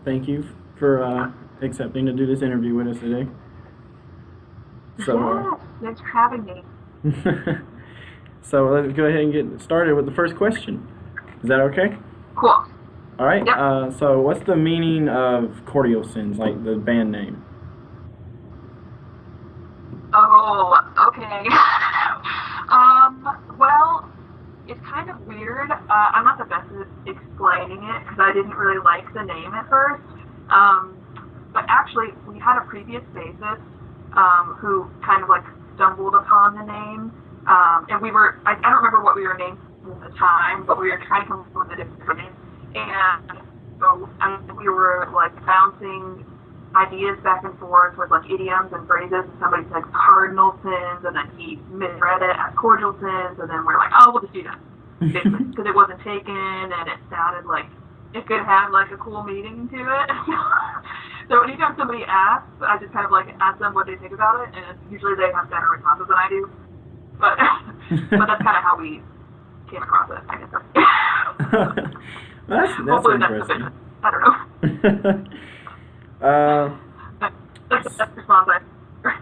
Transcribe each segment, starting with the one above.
Thank you for accepting to do this interview with us today. So, Yes, thanks for having me. so let's go ahead and get started with the first question. Is that okay? Cool. All right. Yep. So what's the meaning of Cordial Sins, like the band name? Oh, okay. Well, it's kind of weird. I'm not the best at explaining it because I didn't really like the name at first. Um, but actually, we had a previous bassist who kind of like stumbled upon the name. And I don't remember what we were named at the time, but we were trying to come up with a different name. And so we were like bouncing ideas back and forth with like idioms and phrases. And somebody said cardinal sins, and then he misread it as cordial sins, and then we're like, oh, we'll just do that, basically, because it wasn't taken and it sounded like it could have like a cool meaning to it. So anytime somebody asks, I just kind of like ask them what they think about it, and usually they have better responses than I do. But but that's kind of how we came across it, I guess. that's Hopefully that's interesting. sufficient. I don't know. uh, That's the response I.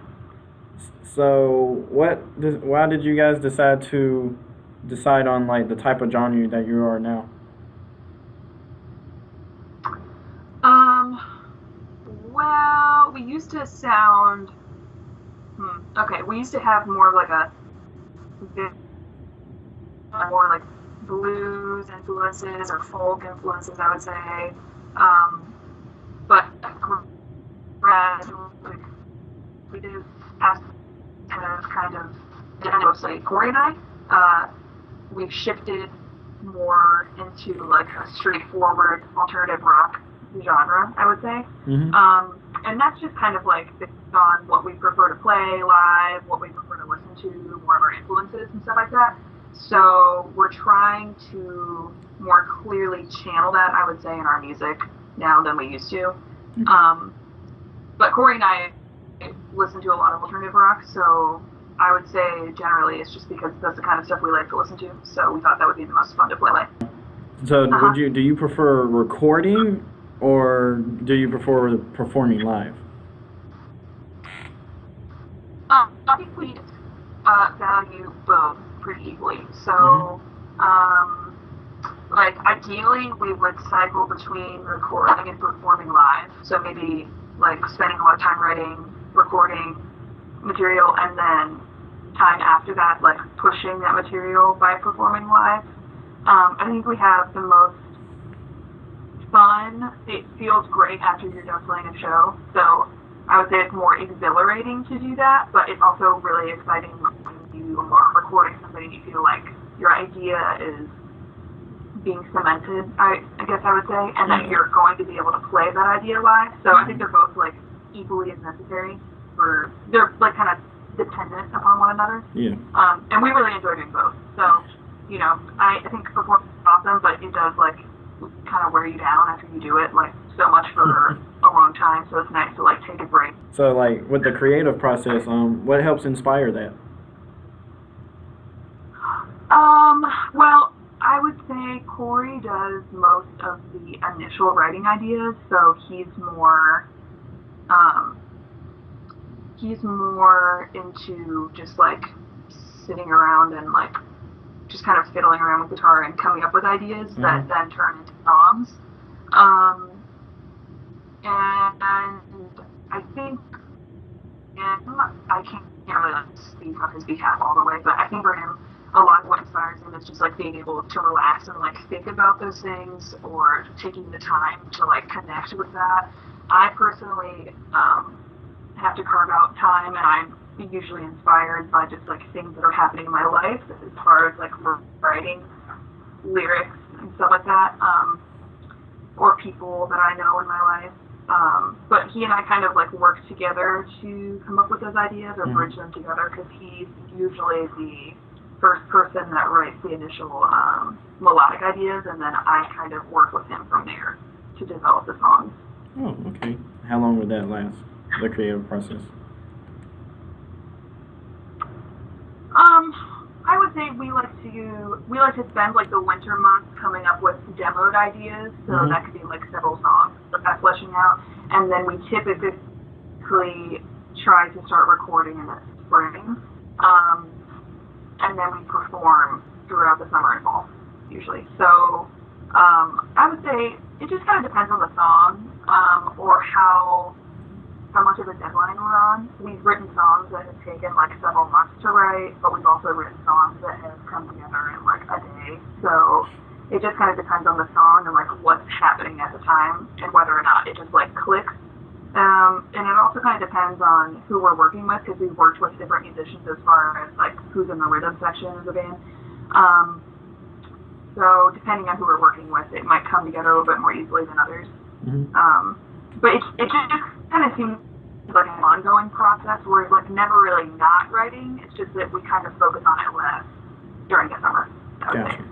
so why did you guys decide on like the type of genre that you are now? Um. Well, we used to sound. Okay, we used to have more of like a bit more like blues influences or folk influences, I would say. But gradually, we did as kind of mostly Corey and we've shifted more into like a straightforward alternative rock genre, I would say. Mm-hmm. And that's just kind of like based on what we prefer to play live, what we prefer to listen to, more of our influences and stuff like that. So we're trying to more clearly channel that, I would say, in our music now than we used to. Mm-hmm. But Corey and I listen to a lot of alternative rock, so I would say generally it's just because that's the kind of stuff we like to listen to. So we thought that would be the most fun to play with. So do you prefer recording or do you prefer performing live? I think we value both pretty equally. So, like ideally, we would cycle between recording and performing live. So maybe like spending a lot of time writing, recording material, and then time after that, like pushing that material by performing live. I think we have the most fun. It feels great after you're done playing a show. So I would say it's more exhilarating to do that, but it's also really exciting when you are recording something and you feel like your idea is being cemented, I guess I would say, and that you're going to be able to play that idea live. So I think they're both like equally as necessary they're like kind of dependent upon one another. Yeah. And we really enjoy doing both. So, I think performing is awesome, but it does like kind of wear you down after you do it like so much for a long time. So it's nice to like take a break. So like with the creative process, what helps inspire that? Well, I would say Corey does most of the initial writing ideas, so he's more into just like sitting around and like just kind of fiddling around with guitar and coming up with ideas that then turn into songs. And I think, and I can't really like speak on his behalf all the way, but I think for him, a lot of what inspires him is just like being able to relax and like think about those things or taking the time to like connect with that. I personally have to carve out time, and I'm usually inspired by just like things that are happening in my life as far as like writing lyrics and stuff like that, or people that I know in my life. But he and I kind of like work together to come up with those ideas or bridge them together, because he's usually the first person that writes the initial melodic ideas, and then I kind of work with him from there to develop the songs. Oh, okay. How long would that last, the creative process? I would say we like to we like to spend like the winter months coming up with demoed ideas, so that could be like several songs that fleshing out, and then we typically try to start recording in the spring, and then we perform throughout the summer and fall usually. So I would say it just kind of depends on the song, or how much of a deadline we're on. We've written songs that have taken like several months to write, but we've also written songs that have come together in like a day. So it just kind of depends on the song and like what's happening at the time and whether or not it just like clicks. And it also kind of depends on who we're working with, because we've worked with different musicians as far as like who's in the rhythm section of the band. So depending on who we're working with, it might come together a little bit more easily than others. But it just kind of seems like an ongoing process where it's like never really not writing. It's just that we kind of focus on it less during the summer. Gotcha.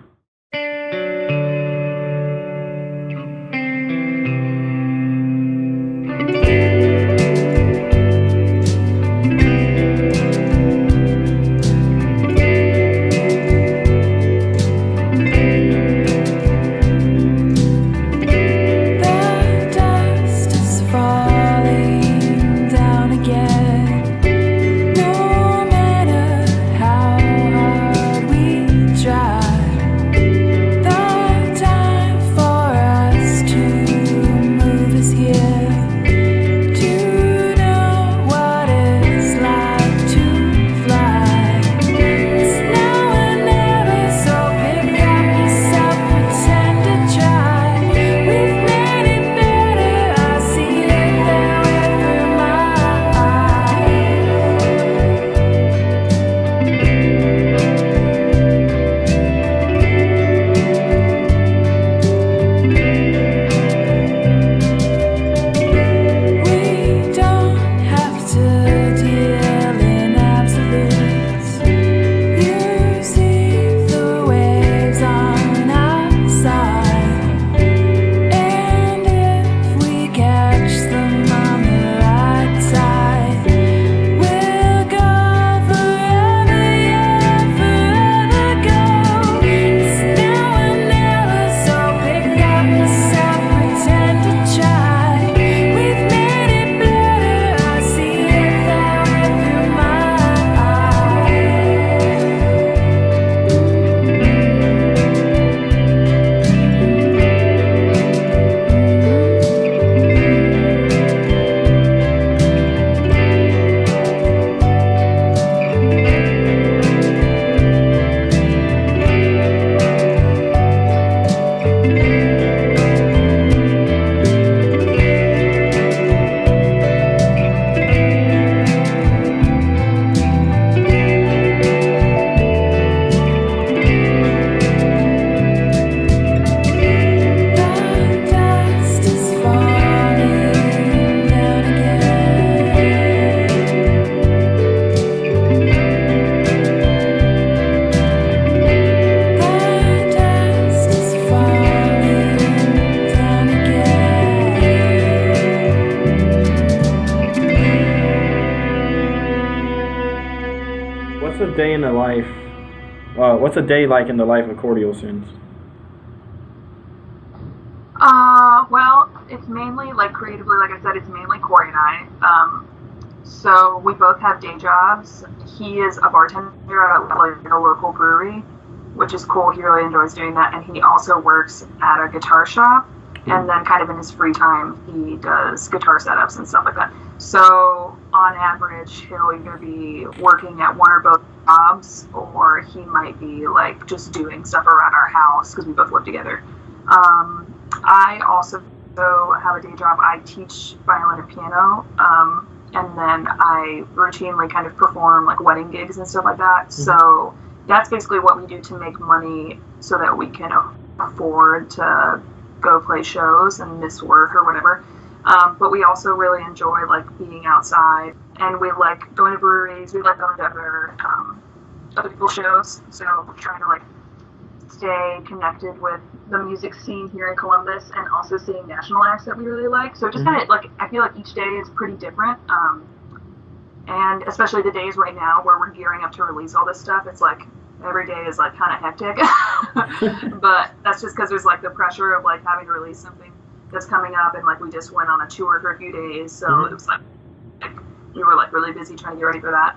What's a day like in the life of Cordial Sins? Well, it's mainly, like, creatively, like I said, it's mainly Corey and I. So we both have day jobs. He is a bartender at, like, a local brewery, which is cool. He really enjoys doing that. And he also works at a guitar shop. And then kind of in his free time, he does guitar setups and stuff like that. So on average, he'll either be working at one or both jobs, or he might be like just doing stuff around our house because we both live together. I also have a day job. I teach violin and piano, and then I routinely kind of perform like wedding gigs and stuff like that. So that's basically what we do to make money so that we can afford to go play shows and miss work or whatever. But we also really enjoy like being outside, and we like going to breweries. We like going to other people's shows. So we're trying to like stay connected with the music scene here in Columbus, and also seeing national acts that we really like. So just kind of like, I feel like each day is pretty different. And especially the days right now where we're gearing up to release all this stuff, it's like every day is like kind of hectic. But that's just because there's like the pressure of like having to release something that's coming up, and like we just went on a tour for a few days, so it was like we were like really busy trying to get ready for that.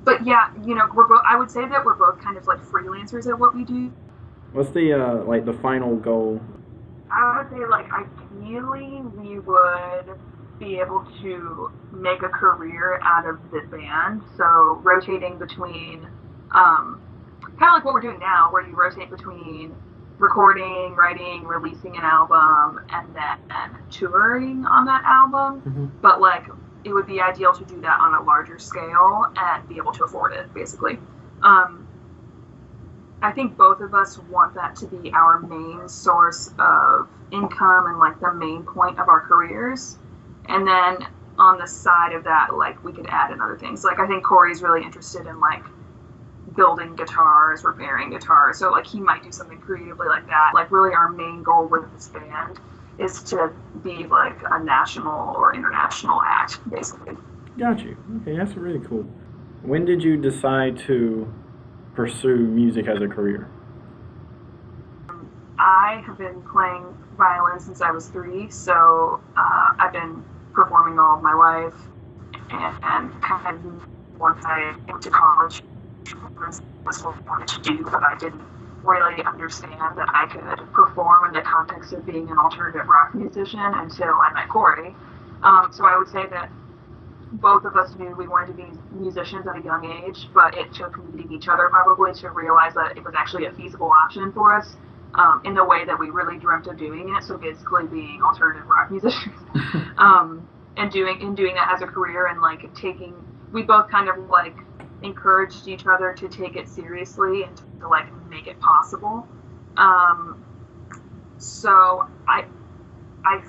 But yeah, you know, I would say that we're both kind of like freelancers at what we do. What's the like the final goal? I would say like ideally we would be able to make a career out of this band. So rotating between, kind of like what we're doing now, where you rotate between recording, writing, releasing an album, and then touring on that album. But like it would be ideal to do that on a larger scale and be able to afford it, basically. I think both of us want that to be our main source of income and like the main point of our careers. And then on the side of that, like we could add in other things. Like I think Corey's really interested in like building guitars, repairing guitars. So like he might do something creatively like that. Like really our main goal with this band is to be like a national or international act, basically. Got you. Okay, that's really cool. When did you decide to pursue music as a career? I have been playing violin since I was 3, so I've been performing all of my life, and kind of once I went to college, was what I wanted to do, but I didn't really understand that I could perform in the context of being an alternative rock musician until I met Corey. So I would say that both of us knew we wanted to be musicians at a young age, but it took meeting each other probably to realize that it was actually a feasible option for us in the way that we really dreamt of doing it. So basically being alternative rock musicians and doing that as a career, and like we both kind of like encouraged each other to take it seriously and to like make it possible. So I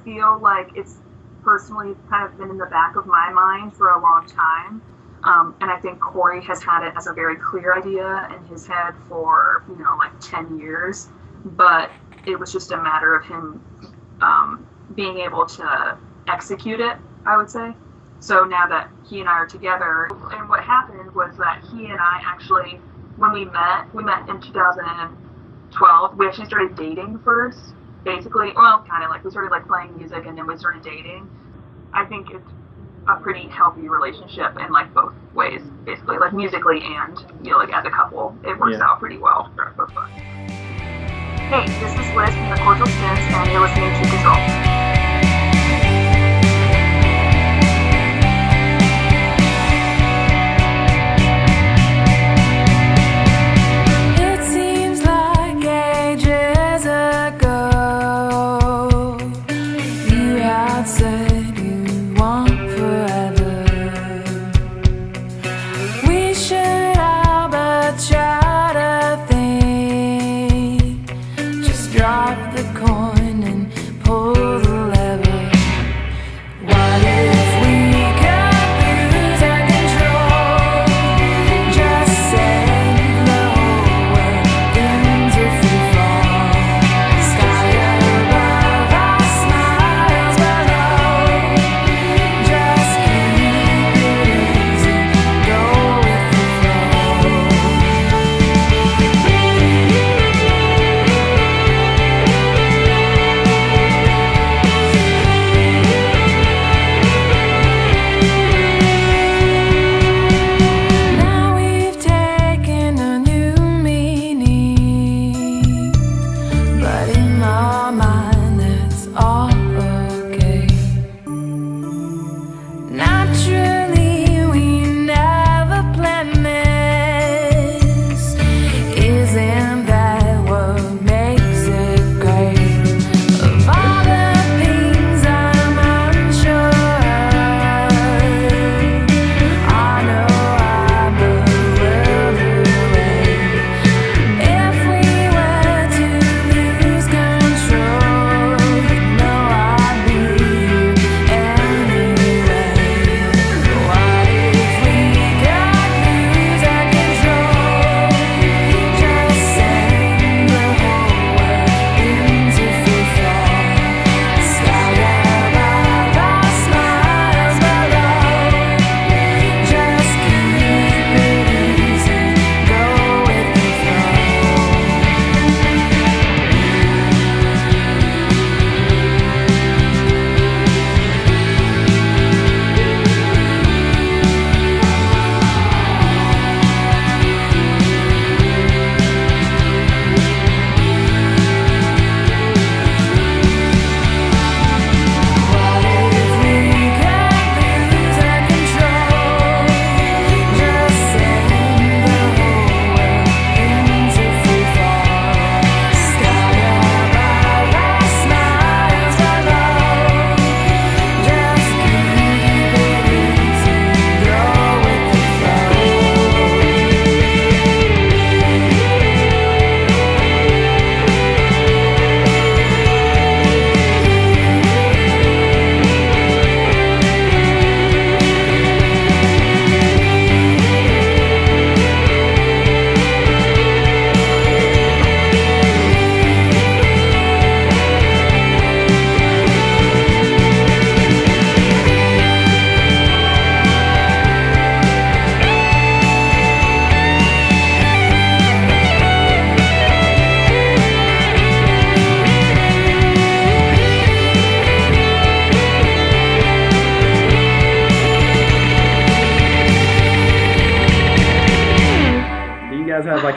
feel like it's personally kind of been in the back of my mind for a long time. And I think Corey has had it as a very clear idea in his head for, you know, like 10 years. But it was just a matter of him being able to execute it, I would say. So now that he and I are together, and what happened was that he and I actually, when we met in 2012. We actually started dating first, basically. Well, kind of like we started like playing music and then we started dating. I think it's a pretty healthy relationship in like both ways, basically, like musically and, you know, like as a couple. It works out pretty well for both of us. Hey, this is Liz from the Cordial Sins, and you're listening to Control.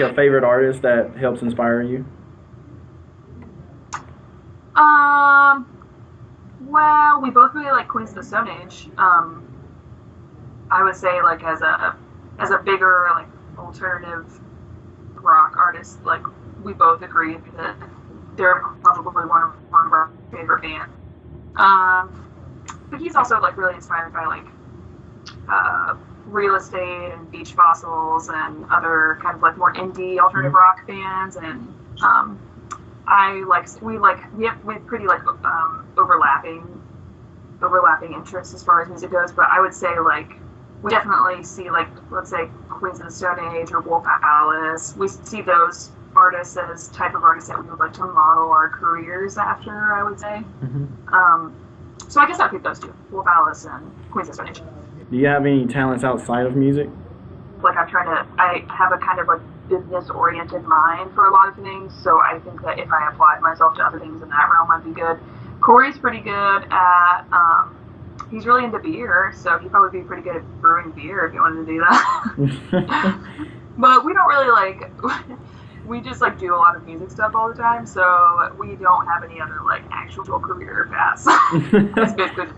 like a favorite artist that helps inspire you? Um, well, we both really like Queens of the Stone Age. I would say like as a bigger like alternative rock artist, like we both agree that they're probably one of our favorite bands. But he's also like really inspired by like real estate and beach fossils and other kind of like more indie alternative rock bands, and we have pretty like overlapping interests as far as music goes. But I would say like we definitely see like, let's say, Queens of the Stone Age or Wolf Alice. We see those artists as type of artists that we would like to model our careers after, I would say. So I guess I'd pick those two, Wolf Alice and Queens of the Stone Age. Do you have any talents outside of music? Like I have a kind of like business-oriented mind for a lot of things, so I think that if I applied myself to other things in that realm, I'd be good. Corey's pretty good at, he's really into beer, so he'd probably be pretty good at brewing beer if you wanted to do that. But we don't really like, we just like do a lot of music stuff all the time, so we don't have any other like actual career paths. It's basically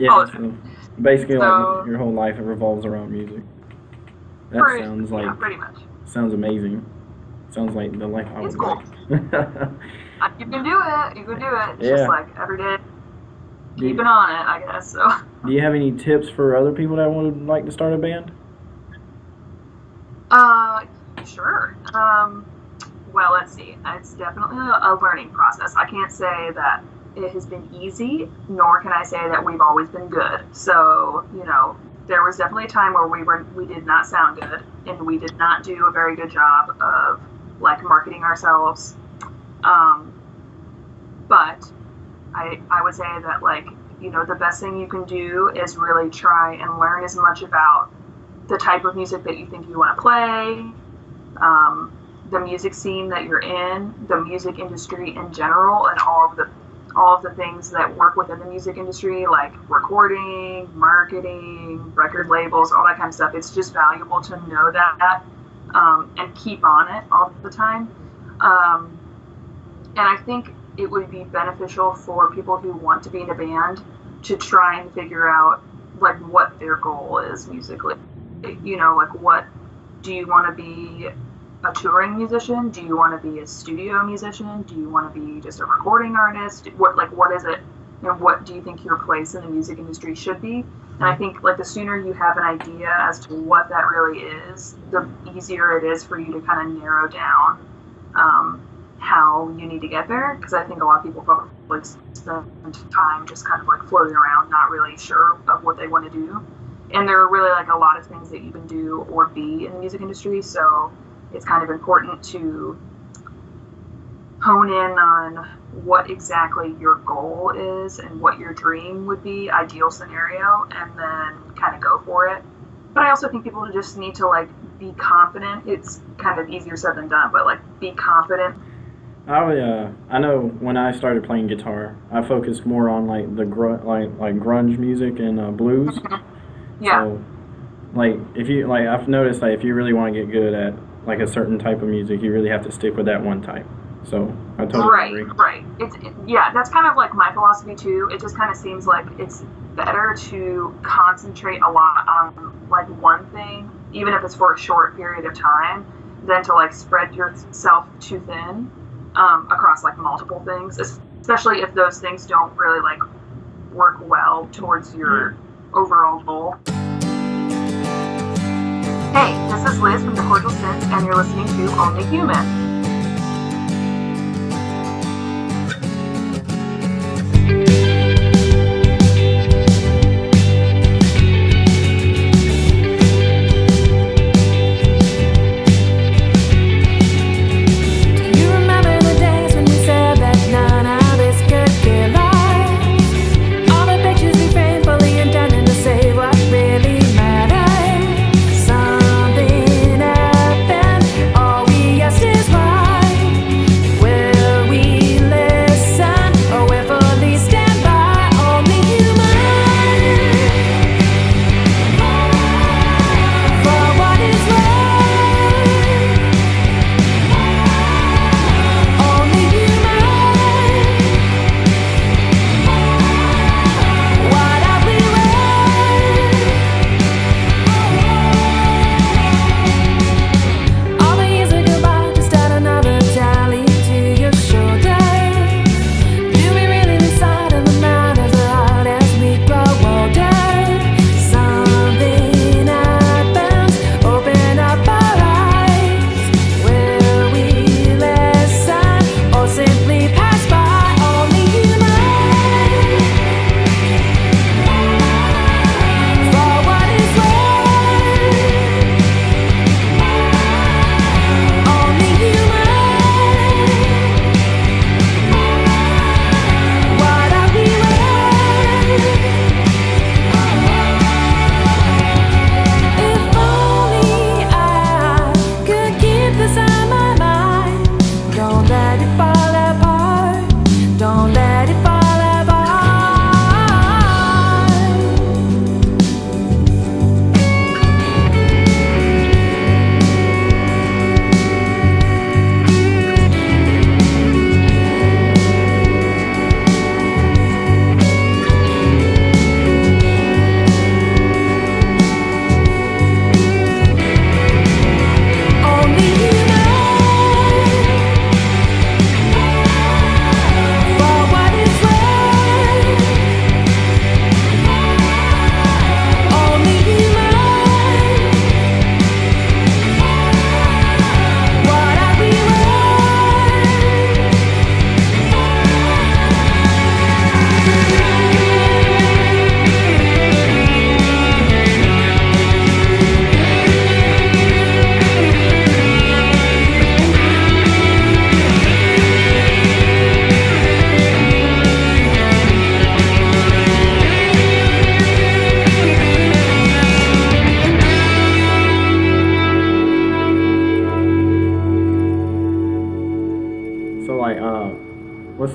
all the time. Basically, like your whole life it revolves around music. That sounds like pretty much. Sounds amazing. Sounds like the life I would cool. like. You can do it. You can do it. It's just like every day, keeping on it, I guess. So. Do you have any tips for other people that would like to start a band? Sure. Well, let's see. It's definitely a learning process. I can't say that it has been easy, nor can I say that we've always been good. So, there was definitely a time where we did not sound good, and we did not do a very good job of like marketing ourselves. But I would say that like, the best thing you can do is really try and learn as much about the type of music that you think you want to play, the music scene that you're in, the music industry in general, and all of the things that work within the music industry, like recording, marketing, record labels, all that kind of stuff. It's just valuable to know that and keep on it all the time. And I think it would be beneficial for people who want to be in a band to try and figure out like what their goal is musically. Like what do you want to be? A touring musician? Do you want to be a studio musician? Do you want to be just a recording artist? What is it? And what do you think your place in the music industry should be? And I think like the sooner you have an idea as to what that really is, the easier it is for you to kind of narrow down how you need to get there. Because I think a lot of people probably spend time just kind of like floating around, not really sure of what they want to do. And there are really like a lot of things that you can do or be in the music industry. So it's kind of important to hone in on what exactly your goal is and what your dream would be, ideal scenario, and then kind of go for it. But I also think people just need to like be confident. It's kind of easier said than done, but like be confident. I know when I started playing guitar, I focused more on like the grunge music and blues. Yeah. So, like if you like, I've noticed that if you really want to get good at like a certain type of music, you really have to stick with that one type. So I totally agree. Right. That's kind of like my philosophy too. It just kind of seems like it's better to concentrate a lot on like one thing, even if it's for a short period of time, than to like spread yourself too thin across like multiple things, especially if those things don't really like work well towards your overall goal. Hey, this is Liz from the Cordial Sins, and you're listening to Only Human. Something happened. All we asked is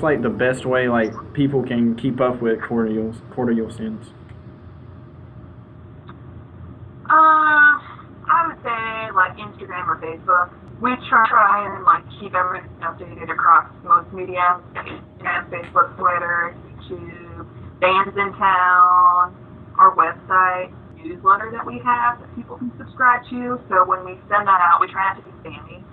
what's like the best way like people can keep up with Cordial Sins? I would say like Instagram or Facebook. We try and like keep everything updated across most media: Instagram, Facebook, Twitter, YouTube, bands in town, our website, newsletter that we have that people can subscribe to. So when we send that out, we try not to be spammy.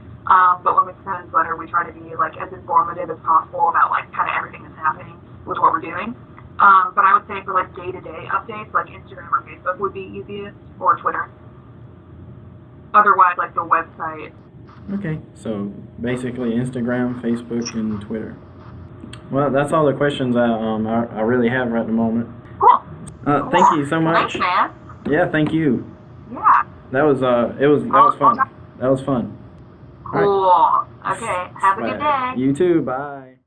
But when we send a newsletter, we try to be like as informative as possible about like kind of everything that's happening with what we're doing. But I would say for like day-to-day updates, like Instagram or Facebook would be easiest, or Twitter. Otherwise, like the website. Okay, so basically Instagram, Facebook, and Twitter. Well, that's all the questions I really have right at the moment. Cool. Thank you so much. Thanks, man. Yeah, thank you. Yeah. That was fun. That was fun. Cool. Okay. Have a good day. You too. Bye.